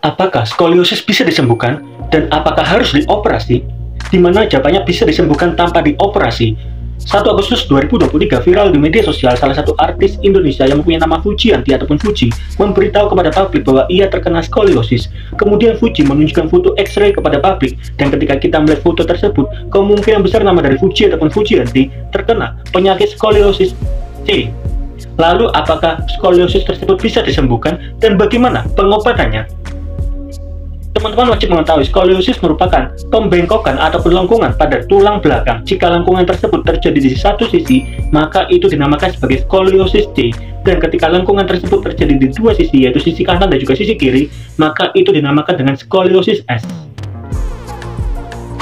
Apakah skoliosis bisa disembuhkan dan apakah harus dioperasi? Di mana jawabannya bisa disembuhkan tanpa dioperasi. 1 Agustus 2023 viral di media sosial salah satu artis Indonesia yang mempunyai nama Fujianti ataupun Fuji memberitahu kepada publik bahwa ia terkena skoliosis. Kemudian Fuji menunjukkan foto X-ray kepada publik, dan ketika kita melihat foto tersebut, kemungkinan besar nama dari Fuji ataupun Fujianti terkena penyakit skoliosis C. Lalu apakah skoliosis tersebut bisa disembuhkan dan bagaimana pengobatannya? Teman-teman wajib mengetahui skoliosis merupakan pembengkokan ataupun lengkungan pada tulang belakang. Jika lengkungan tersebut terjadi di satu sisi, maka itu dinamakan sebagai skoliosis C. Dan ketika lengkungan tersebut terjadi di dua sisi, yaitu sisi kanan dan juga sisi kiri, maka itu dinamakan dengan skoliosis S.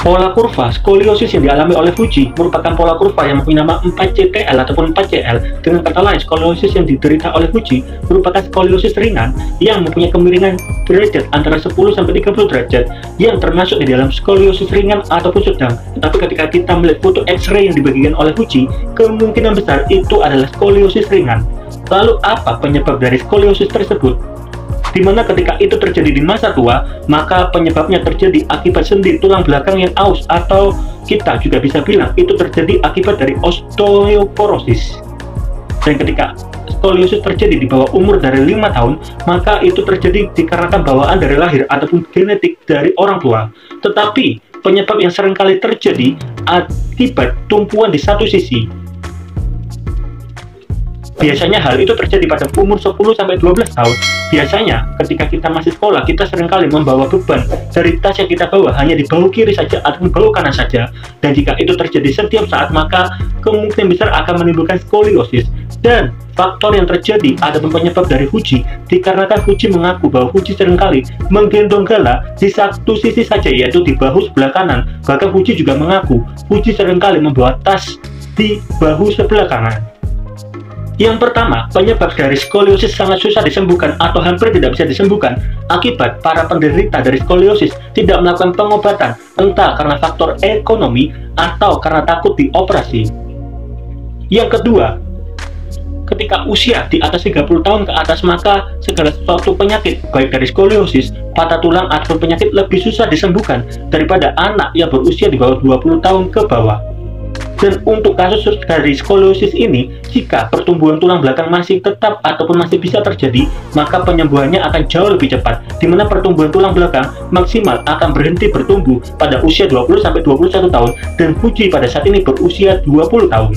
Pola kurva skoliosis yang dialami oleh Fuji merupakan pola kurva yang mempunyai nama 4CTL ataupun 4CL. Dengan kata lain, skoliosis yang diderita oleh Fuji merupakan skoliosis ringan yang mempunyai kemiringan derajat antara 10-30 derajat, yang termasuk di dalam skoliosis ringan ataupun sedang. Tetapi ketika kita melihat foto X-ray yang dibagikan oleh Fuji, kemungkinan besar itu adalah skoliosis ringan. Lalu apa penyebab dari skoliosis tersebut? Di mana ketika itu terjadi di masa tua, maka penyebabnya terjadi akibat sendi tulang belakang yang aus, atau kita juga bisa bilang itu terjadi akibat dari osteoporosis. Dan ketika skoliosis terjadi di bawah umur dari 5 tahun, maka itu terjadi dikarenakan bawaan dari lahir ataupun genetik dari orang tua. Tetapi penyebab yang seringkali terjadi akibat tumpuan di satu sisi. Biasanya hal itu terjadi pada umur 10-12 tahun. Biasanya ketika kita masih sekolah, kita seringkali membawa beban dari tas yang kita bawa hanya di bahu kiri saja atau bahu kanan saja. Dan jika itu terjadi setiap saat, maka kemungkinan besar akan menimbulkan skoliosis. Dan faktor yang terjadi adalah penyebab dari Fuji, dikarenakan Fuji mengaku bahwa Fuji seringkali menggendong gala di satu sisi saja, yaitu di bahu sebelah kanan. Bahkan Fuji juga mengaku Fuji seringkali membawa tas di bahu sebelah kanan. Yang pertama, penyebab dari skoliosis sangat susah disembuhkan atau hampir tidak bisa disembuhkan akibat para penderita dari skoliosis tidak melakukan pengobatan, entah karena faktor ekonomi atau karena takut dioperasi. Yang kedua, ketika usia di atas 30 tahun ke atas, maka segala sesuatu penyakit baik dari skoliosis, patah tulang ataupun penyakit lebih susah disembuhkan daripada anak yang berusia di bawah 20 tahun ke bawah. Dan untuk kasus dari skoliosis ini, jika pertumbuhan tulang belakang masih tetap ataupun masih bisa terjadi, maka penyembuhannya akan jauh lebih cepat, di mana pertumbuhan tulang belakang maksimal akan berhenti bertumbuh pada usia 20-21 tahun, dan Fuji pada saat ini berusia 20 tahun.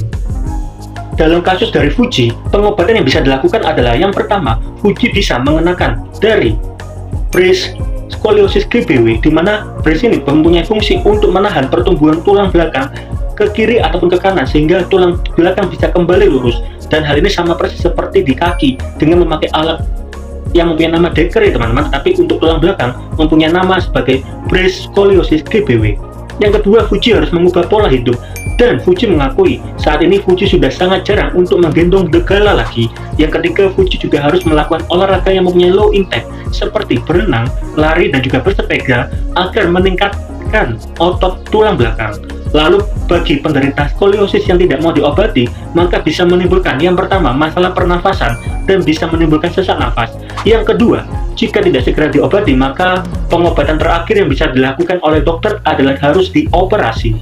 Dalam kasus dari Fuji, pengobatan yang bisa dilakukan adalah yang pertama, Fuji bisa mengenakan dari brace skoliosis GBW, di mana brace ini mempunyai fungsi untuk menahan pertumbuhan tulang belakang ke kiri ataupun ke kanan sehingga tulang belakang bisa kembali lurus. Dan hal ini sama persis seperti di kaki dengan memakai alat yang mempunyai nama Decker ya teman-teman, tapi untuk tulang belakang mempunyai nama sebagai brace skoliosis GBW. Yang kedua, Fuji harus mengubah pola hidup, dan Fuji mengakui saat ini Fuji sudah sangat jarang untuk menggendong gala lagi. Yang ketiga, Fuji juga harus melakukan olahraga yang mempunyai low impact seperti berenang, lari, dan juga bersepeda agar meningkatkan otot tulang belakang. Lalu bagi penderita skoliosis yang tidak mau diobati, maka bisa menimbulkan yang pertama masalah pernafasan dan bisa menimbulkan sesak nafas. Yang kedua, jika tidak segera diobati, maka pengobatan terakhir yang bisa dilakukan oleh dokter adalah harus dioperasi.